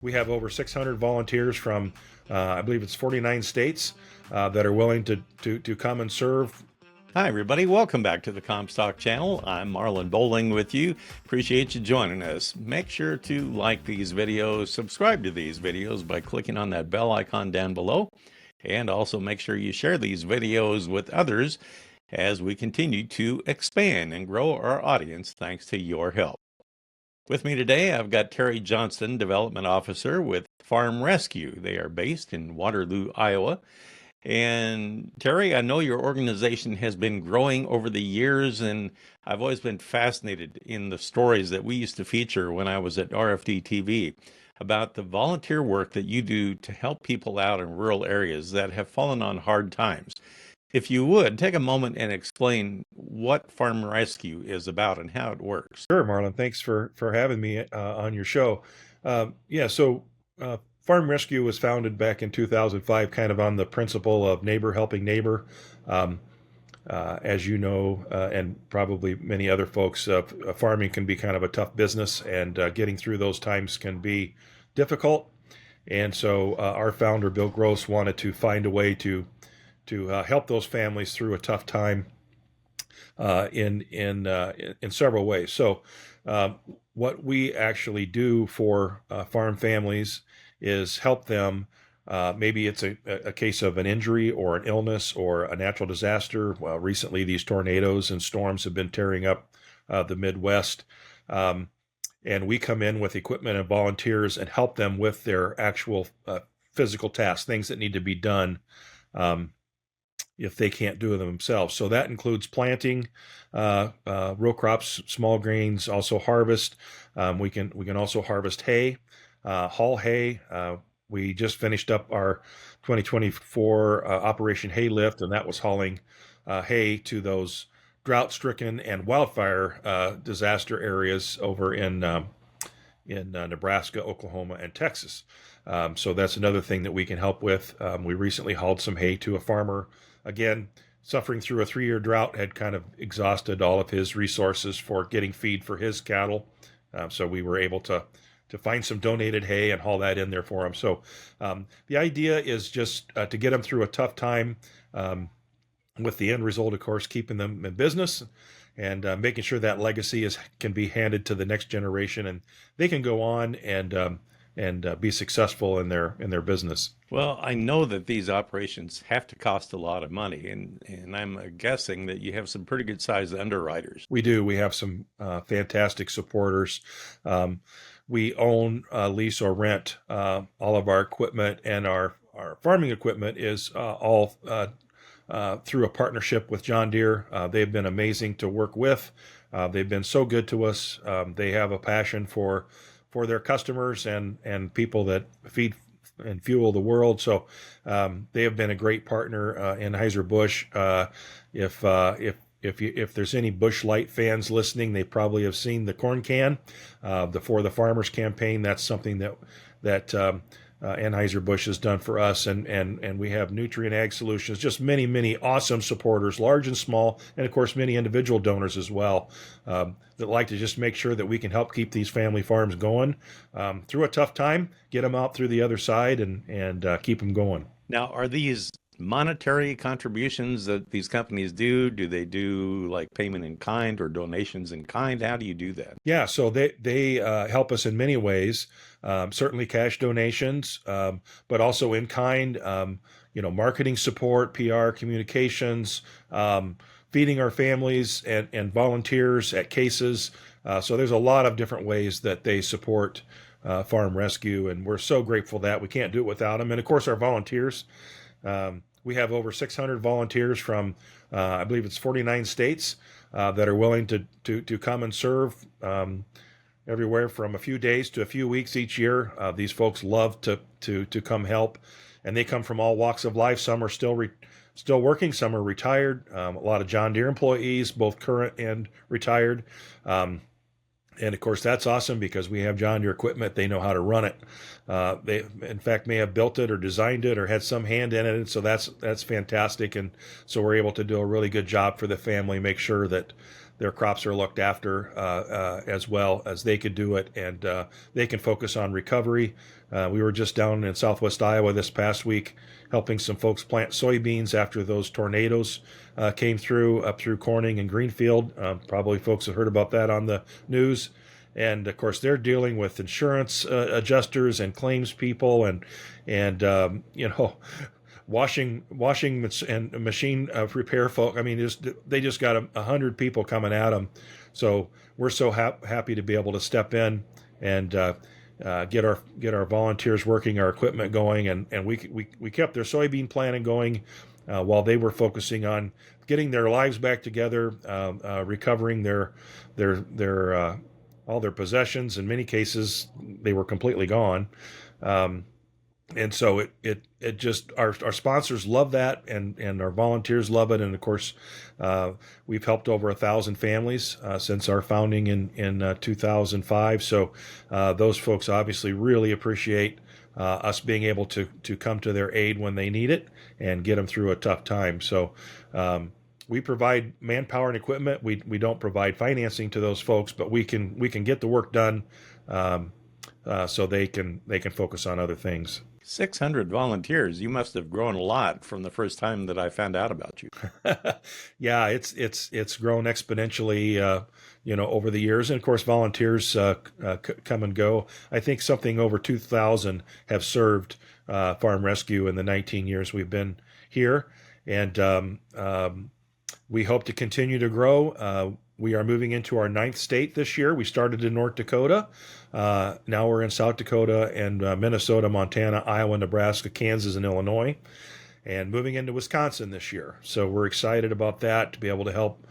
We have over 600 volunteers from, I believe it's 49 states that are willing to come and serve. Hi, everybody. Welcome back to the Comstock channel. I'm Marlon Bowling with you. Appreciate you joining us. Make sure to like these videos, subscribe to these videos by clicking on that bell icon down below, and also make sure you share these videos with others as we continue to expand and grow our audience thanks to your help. With me today, I've got Terry Johnston, Development Officer with Farm Rescue. They are based in Waterloo, Iowa. And Terry, I know your organization has been growing over the years, and I've always been fascinated in the stories that we used to feature when I was at RFD TV about the volunteer work that you do to help people out in rural areas that have fallen on hard times. If you would, take a moment and explain what Farm Rescue is about and how it works. Sure, Marlon. Thanks for having me on your show. So Farm Rescue was founded back in 2005, kind of on the principle of neighbor helping neighbor. Um, as you know, and probably many other folks, farming can be kind of a tough business, and getting through those times can be difficult. And so our founder, Bill Gross, wanted to find a way to help those families through a tough time in several ways. So, what we actually do for farm families is help them. Maybe it's a case of an injury or an illness or a natural disaster. Well, recently these tornadoes and storms have been tearing up the Midwest. And we come in with equipment and volunteers and help them with their actual physical tasks, things that need to be done. If they can't do it themselves. So that includes planting row crops, small grains, also harvest. We can also harvest hay, haul hay. We just finished up our 2024 Operation Hay Lift, and that was hauling hay to those drought-stricken and wildfire disaster areas over in Nebraska, Oklahoma, and Texas. So that's another thing that we can help with. We recently hauled some hay to a farmer, again, suffering through a 3-year drought, had kind of exhausted all of his resources for getting feed for his cattle. So we were able to find some donated hay and haul that in there for him. So the idea is just to get them through a tough time, with the end result, of course, keeping them in business and making sure that legacy can be handed to the next generation, and they can go on and be successful in their business. Well, I know that these operations have to cost a lot of money, and I'm guessing that you have some pretty good sized underwriters. We do. We have some fantastic supporters. We own, lease, or rent all of our equipment, and our farming equipment is all through a partnership with John Deere. They've been amazing to work with. They've been so good to us. They have a passion for their customers and people that feed and fuel the world. So they have been a great partner in Anheuser-Busch. If there's any Busch Light fans listening, they probably have seen the corn can, the For the Farmers campaign. That's something that Anheuser-Busch has done for us, and we have Nutrient Ag Solutions, just many awesome supporters, large and small, and of course many individual donors as well, that like to just make sure that we can help keep these family farms going through a tough time, get them out through the other side, and keep them going. Now, are these monetary contributions that these companies do? Do they do like payment in kind or donations in kind? How do you do that? Yeah, so they help us in many ways. Certainly cash donations, but also in kind. Marketing support, PR, communications, feeding our families and volunteers at cases. So there's a lot of different ways that they support Farm Rescue, and we're so grateful that we can't do it without them. And of course, our volunteers. We have over 600 volunteers from, I believe it's 49 states that are willing to come and serve, everywhere from a few days to a few weeks each year. These folks love to come help, and they come from all walks of life. Some are still working, some are retired. A lot of John Deere employees, both current and retired. And of course, that's awesome because we have John Deere equipment. They know how to run it. They, in fact, may have built it or designed it or had some hand in it. And so that's fantastic. And so we're able to do a really good job for the family, make sure that their crops are looked after as well as they could do it, and they can focus on recovery. We were just down in southwest Iowa this past week helping some folks plant soybeans after those tornadoes came through up through Corning and Greenfield. Probably folks have heard about that on the news. And of course, they're dealing with insurance adjusters and claims people, and washing and machine repair folk. I mean, they just got 100 people coming at them. So we're so happy to be able to step in and get our volunteers working, our equipment going, and we kept their soybean planting going while they were focusing on getting their lives back together, recovering their all their possessions. In many cases, they were completely gone. And so it just our sponsors love that, and our volunteers love it, and of course we've helped over 1,000 families since our founding in 2005. So those folks obviously really appreciate us being able to come to their aid when they need it and get them through a tough time. So we provide manpower and equipment. We don't provide financing to those folks, but we can get the work done so they can focus on other things. 600 volunteers. You must have grown a lot from the first time that I found out about you. Yeah, it's grown exponentially, over the years. And of course, volunteers come and go. I think something over 2,000 have served Farm Rescue in the 19 years we've been here, and we hope to continue to grow. We are moving into our 9th state this year. We started in North Dakota. Now we're in South Dakota and Minnesota, Montana, Iowa, Nebraska, Kansas, and Illinois, and moving into Wisconsin this year. So we're excited about that, to be able to help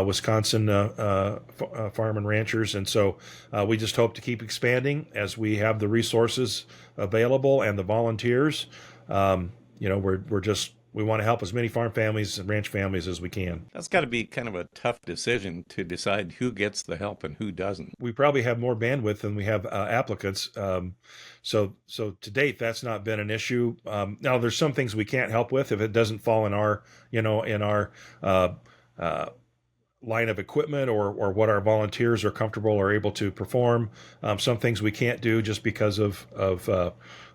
Wisconsin farm and ranchers. And so we just hope to keep expanding as we have the resources available and the volunteers. We want to help as many farm families and ranch families as we can. That's got to be kind of a tough decision to decide who gets the help and who doesn't. We probably have more bandwidth than we have applicants. So to date, that's not been an issue. Now there's some things we can't help with if it doesn't fall in our line of equipment or what our volunteers are comfortable or able to perform. Some things we can't do just because of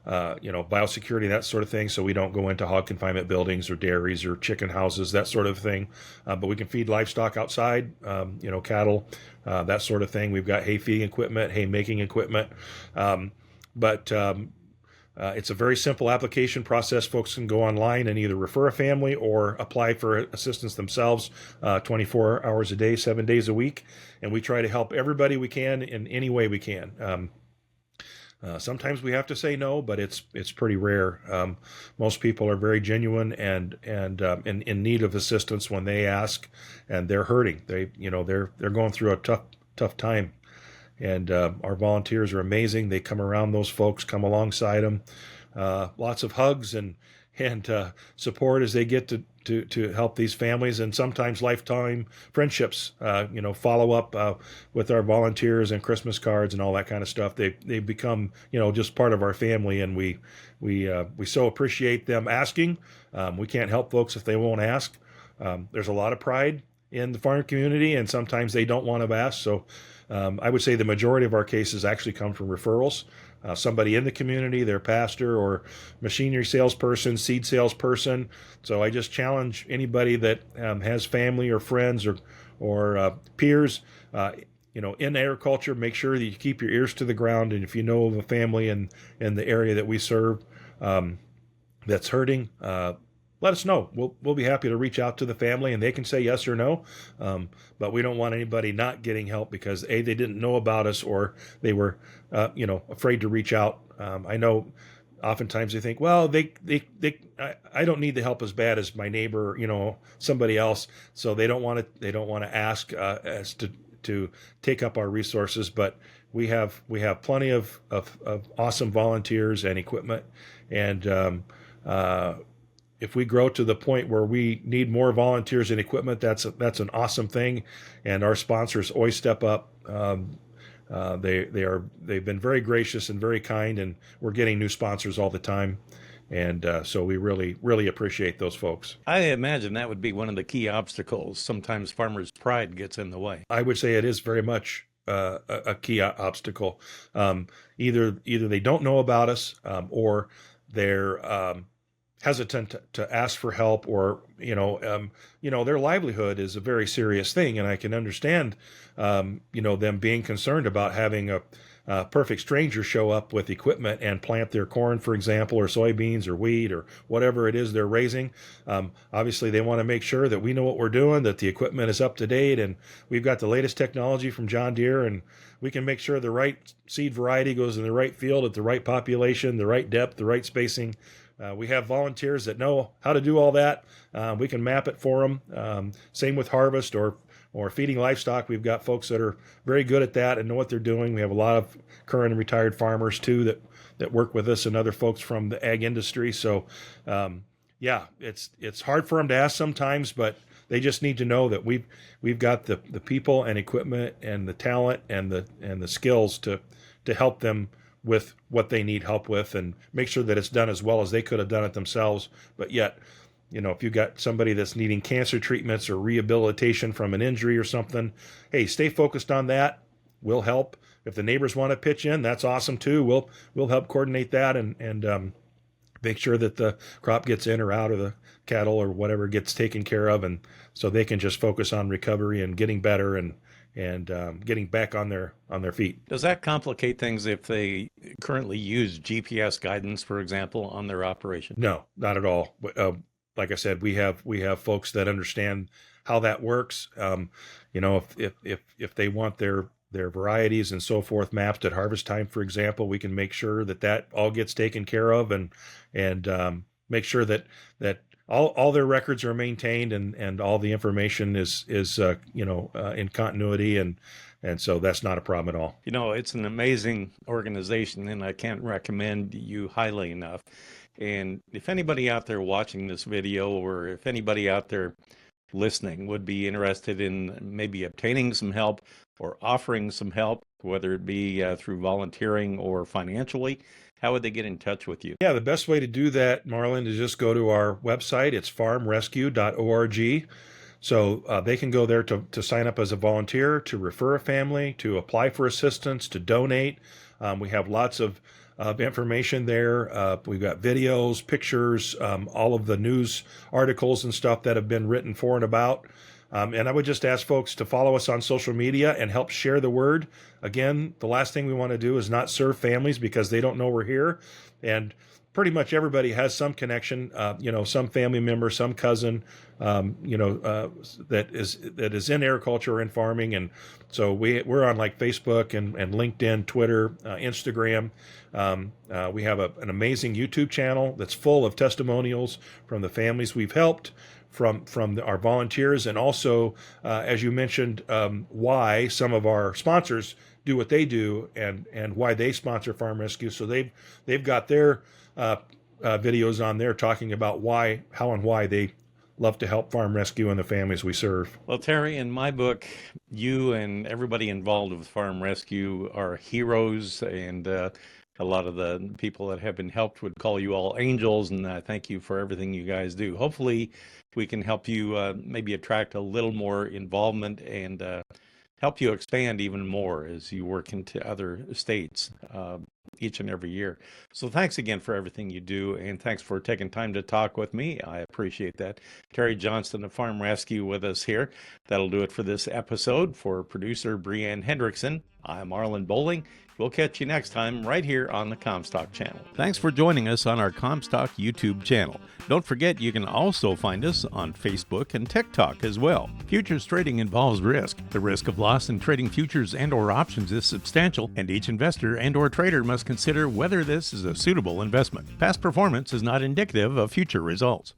biosecurity, that sort of thing. So we don't go into hog confinement buildings or dairies or chicken houses, that sort of thing. But we can feed livestock outside, cattle, that sort of thing. We've got hay feeding equipment, hay making equipment. But it's a very simple application process. Folks can go online and either refer a family or apply for assistance themselves 24 hours a day, 7 days a week. And we try to help everybody we can in any way we can. Sometimes we have to say no, but it's pretty rare. Most people are very genuine and in need of assistance when they ask, and they're hurting. They're going through a tough time, and our volunteers are amazing. They come around those folks, come alongside them. Lots of hugs and support as they get to help these families, and sometimes lifetime friendships. Follow up with our volunteers and Christmas cards and all that kind of stuff. They become just part of our family, and we so appreciate them asking. We can't help folks if they won't ask. There's a lot of pride in the farm community, and sometimes they don't want to ask. So I would say the majority of our cases actually come from referrals. Somebody in the community, their pastor or machinery salesperson, seed salesperson. So I just challenge anybody that has family or friends or peers, in agriculture, make sure that you keep your ears to the ground. And if you know of a family in the area that we serve that's hurting, let us know. We'll be happy to reach out to the family, and they can say yes or no. But we don't want anybody not getting help because they didn't know about us, or they were afraid to reach out. I know oftentimes they think, well, I don't need the help as bad as my neighbor, somebody else. So they don't want to ask as to take up our resources. But we have plenty of awesome volunteers and equipment, and if we grow to the point where we need more volunteers and equipment, that's an awesome thing, and our sponsors always step up. They've been very gracious and very kind, and we're getting new sponsors all the time. And so we really appreciate those folks. I imagine that would be one of the key obstacles. Sometimes farmers' pride gets in the way. I would say it is very much a key obstacle. Either they don't know about us, or they're hesitant to ask for help, or their livelihood is a very serious thing, and I can understand them being concerned about having a perfect stranger show up with equipment and plant their corn, for example, or soybeans or wheat or whatever it is they're raising. Obviously, they want to make sure that we know what we're doing, that the equipment is up to date, and we've got the latest technology from John Deere, and we can make sure the right seed variety goes in the right field at the right population, the right depth, the right spacing. We have volunteers that know how to do all that. We can map it for them. Same with harvest or feeding livestock. We've got folks that are very good at that and know what they're doing. We have a lot of current and retired farmers too that work with us, and other folks from the ag industry. So it's hard for them to ask sometimes, but they just need to know that we've got the people and equipment and the talent and the skills to help them with what they need help with, and make sure that it's done as well as they could have done it themselves. But yet, if you've got somebody that's needing cancer treatments or rehabilitation from an injury or something, hey, stay focused on that. We'll help. If the neighbors want to pitch in, that's awesome too. We'll help coordinate that and make sure that the crop gets in or out, of the cattle or whatever gets taken care of, and so they can just focus on recovery and getting better and getting back on their feet. Does that complicate things if they currently use GPS guidance, for example, on their operation? No, not at all. Like I said, we have folks that understand how that works. If they want their varieties and so forth mapped at harvest time, for example, we can make sure that all gets taken care of, and make sure that all their records are maintained, and all the information is in continuity, and so that's not a problem at all. It's an amazing organization, and I can't recommend you highly enough. And if anybody out there watching this video, or if anybody out there listening would be interested in maybe obtaining some help or offering some help, whether it be through volunteering or financially, how would they get in touch with you? Yeah, the best way to do that, Marlon, is just go to our website. It's farmrescue.org. So they can go there to sign up as a volunteer, to refer a family, to apply for assistance, to donate. We have lots of information there. We've got videos, pictures, all of the news articles and stuff that have been written for and about. And I would just ask folks to follow us on social media and help share the word. Again, the last thing we want to do is not serve families because they don't know we're here. And pretty much everybody has some connection, some family member, some cousin, that is in agriculture or in farming. And so we're on like Facebook and LinkedIn, Twitter, Instagram. We have an amazing YouTube channel that's full of testimonials from the families we've helped, from our volunteers, and also, as you mentioned, why some of our sponsors do what they do, and why they sponsor Farm Rescue. So they've got their videos on there talking about how and why they love to help Farm Rescue and the families we serve. Well, Terry, in my book, you and everybody involved with Farm Rescue are heroes, and a lot of the people that have been helped would call you all angels, and I thank you for everything you guys do. Hopefully, we can help you maybe attract a little more involvement and help you expand even more as you work into other states each and every year. So thanks again for everything you do, and thanks for taking time to talk with me. I appreciate that. Terry Johnston of Farm Rescue with us here. That'll do it for this episode. For producer Breanne Hendrickson, I'm Marlon Bowling. We'll catch you next time right here on the Comstock channel. Thanks for joining us on our Comstock YouTube channel. Don't forget you can also find us on Facebook and TikTok as well. Futures trading involves risk. The risk of loss in trading futures and or options is substantial, and each investor and or trader must consider whether this is a suitable investment. Past performance is not indicative of future results.